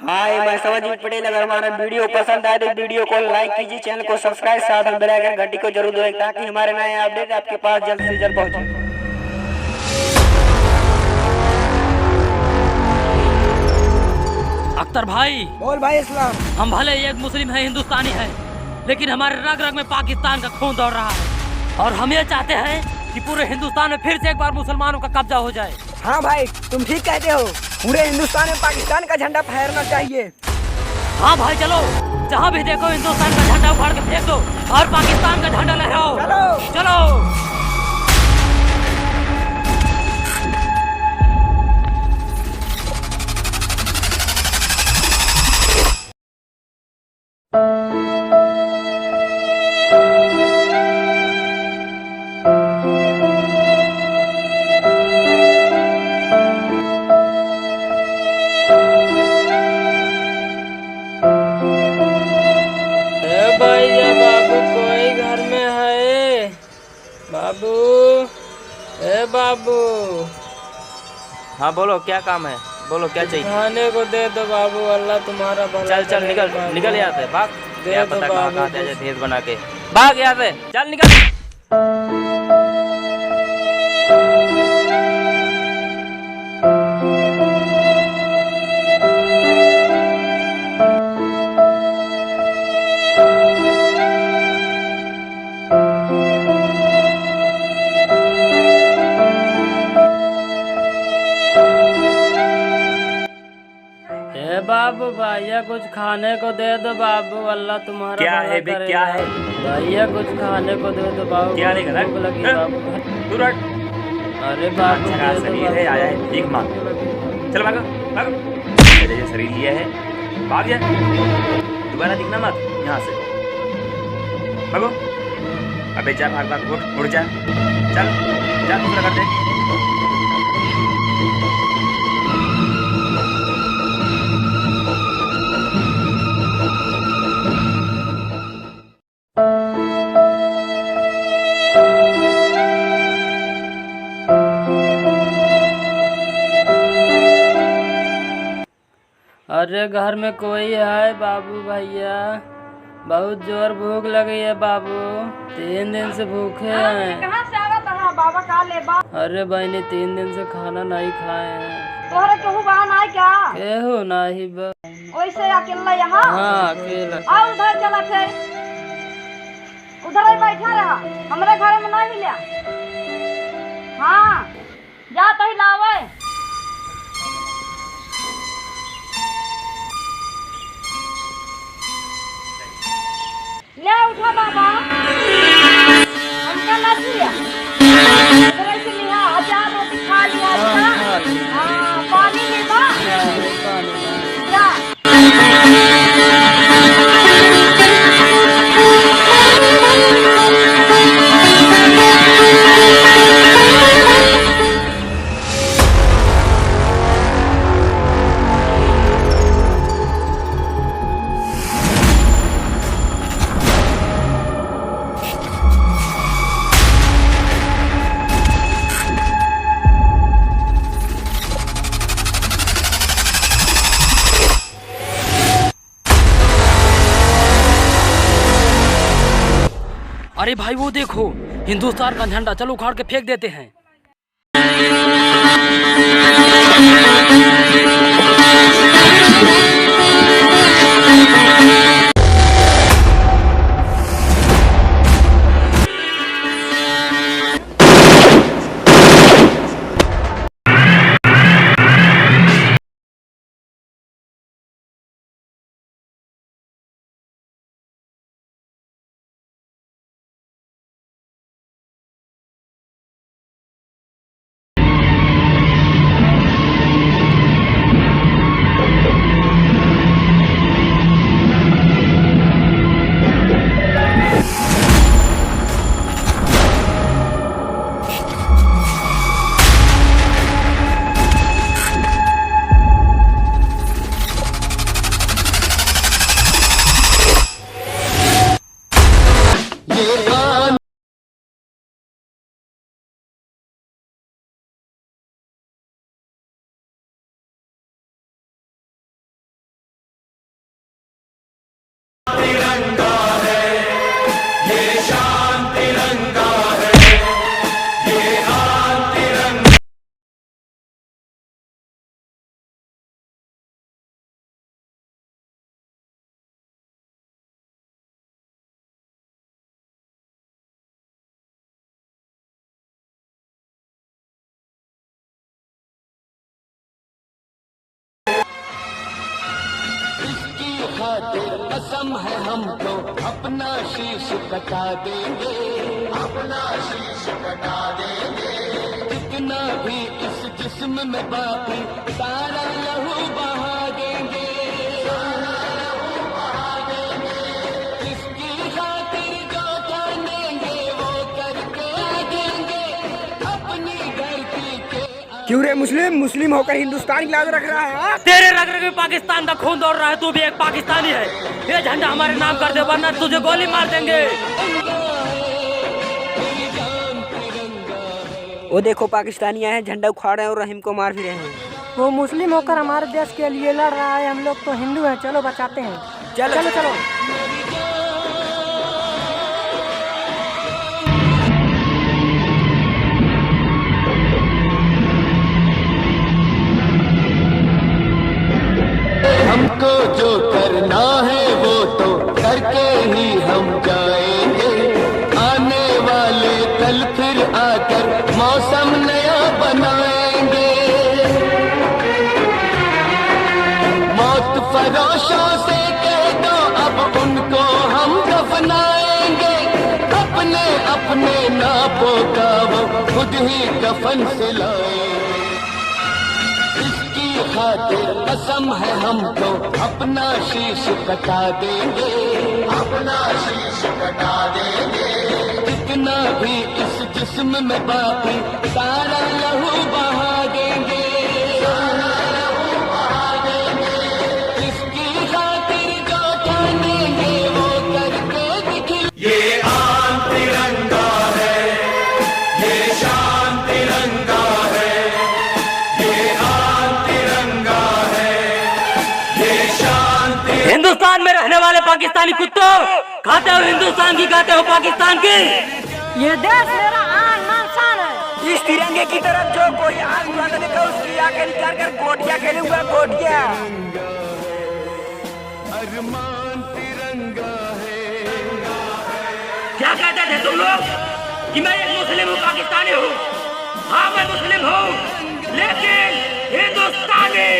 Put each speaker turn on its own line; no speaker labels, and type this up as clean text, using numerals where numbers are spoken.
हाय, मैं समझ पटेल। अगर हमारा वीडियो पसंद आए तो वीडियो को लाइक कीजिए, चैनल को सब्सक्राइब, साथ में बेल आइकन घंटी को जरूर दबाएं ताकि हमारे नए अपडेट आपके पास जल्द से जल्द पहुंचे।
अख्तर भाई,
बोल भाई इस्लाम।
हम भले एक मुस्लिम है, हिंदुस्तानी है, लेकिन हमारे रग रग में पाकिस्तान का खून दौड़ रहा है और हम ये चाहते हैं कि पूरे हिंदुस्तान में फिर से एक बार मुसलमानों का कब्जा हो जाए।
हाँ भाई, तुम ठीक कहते हो। पूरे हिंदुस्तान में पाकिस्तान का झंडा फहरना चाहिए।
हाँ भाई, चलो जहाँ भी देखो हिंदुस्तान का झंडा उखाड़ के फेंक दो और पाकिस्तान का झंडा लहराओ।
चलो
चलो।
भैया बाबू कोई घर में है? बाबू, ए बाबू।
हाँ बोलो, क्या काम है? बोलो क्या चाहिए?
खाने को दे दो बाबू, अल्लाह तुम्हारा भला
चल चल निकल
बाबू।
निकल यहाँ से, भाग।
दे
क्या
दो
पता कहाँ
बाबू
कहाँ
कुछ।
से भेद बना के भाग यहाँ से, चल निकल।
ए बाबू, भैया कुछ खाने को दे दो बाबू, अल्लाह तुम्हारा
क्या
भला
है बे,
करेगा।
क्या है?
भैया कुछ खाने को दे दो बाबू,
क्या नहीं
भूख लगी बाबू।
तू रट।
अरे बाबू
अच्छा
दे दो
शरीर
बाबू,
है, आया है भीख मांग।
भूख लगी।
चल भागो भागो, मेरे जो शरीर लिया है भाग जा, दोबारा दिखना मत यहाँ से, भागो। अबे जा, भाग भाग, उठ जा, चल जा, दूसरा कर दे।
अरे घर में कोई है बाबू? भैया बहुत जोर भूख लगी है बाबू, 3 दिन से भूखे हैं।
कहाँ से आवा तहा बाबा का ले बा?
अरे बहनी 3 दिन से खाना नहीं खाए हैं।
तोहरे केहू बहन आए क्या?
केहू नहीं बा।
वैसे अकेला यहाँ?
हाँ अकेला।
आ उधर चला थे, उधर ही बैठा रहा, हमरे घर में नहीं मिला। हाँ जा तही लावे। ले उठा बाबा, हमका ना दिया। उधर से लिया, अचार रोटी खा लिया था। हाँ पानी ले बा। जा
अरे भाई वो देखो, हिंदुस्तान का झंडा, चलो उखाड़ के फेंक देते हैं।
खातिर कसम है हमको अपना शीश कटा देंगे, अपना शीश कटा देंगे। जितना भी इस जिस्म में बाकी सारा लहू बहा देंगे, सारा लहू बहा देंगे। इसकी खातिर जो जानेंगे वो करके देंगे अपनी धरती के।
क्यों रे मुस्लिम होकर हिंदुस्तान की लाज रख रहा है हाँ?
तेरे रग रग में पाकिस्तान का खून दौड़ रहा है, तू भी एक पाकिस्तानी है। ये झंडा हमारे नाम कर दे वरना तुझे गोली मार देंगे।
वो देखो पाकिस्तानी आए हैं, झंडा उखाड़ रहे हैं और रहीम को मार भी रहे हैं।
वो मुस्लिम होकर हमारे देश के लिए लड़ रहा है, हम लोग तो हिंदू हैं, चलो बचाते हैं।
चलो
चलो चलो।
हमको जो करना है वो तो करके ही हम जाएंगे। आने वाले कल फिर आकर मौसम नया बनाएंगे। मौत फरोशों से कह दो अब उनको हम दफनाएंगे। अपने अपने नापों का वो खुद ही कफन सिलाएंगे। खातिर कसम है हमको अपना शीश कटा देंगे, अपना शीश कटा देंगे। जितना भी इस जिस्म में बाकी सारा लहू बहा देंगे, सारा लहू बहा देंगे। इसकी खातिर जो जानेंगे वो करके दिखी। ये आन तिरंगा है, ये शान तिरंगा है,
हिंदुस्तान में रहने वाले पाकिस्तानी कुत्तों, खाते हो हिंदुस्तान की, खाते हो पाकिस्तान की।
ये देश मेरा आन बान शान है।
इस तिरंगे की तरफ जो कोई आग उड़ाने का उसकी आंखें निकाल कर गोटियां खेलूंगा, गोटियां।
अरमान तिरंगा है।
क्या कहते थे तुम लोग कि मैं एक मुस्लिम हूँ, पाकिस्तानी हूँ? हाँ मैं मुस्लिम हूँ लेकिन हिंदुस्तानी।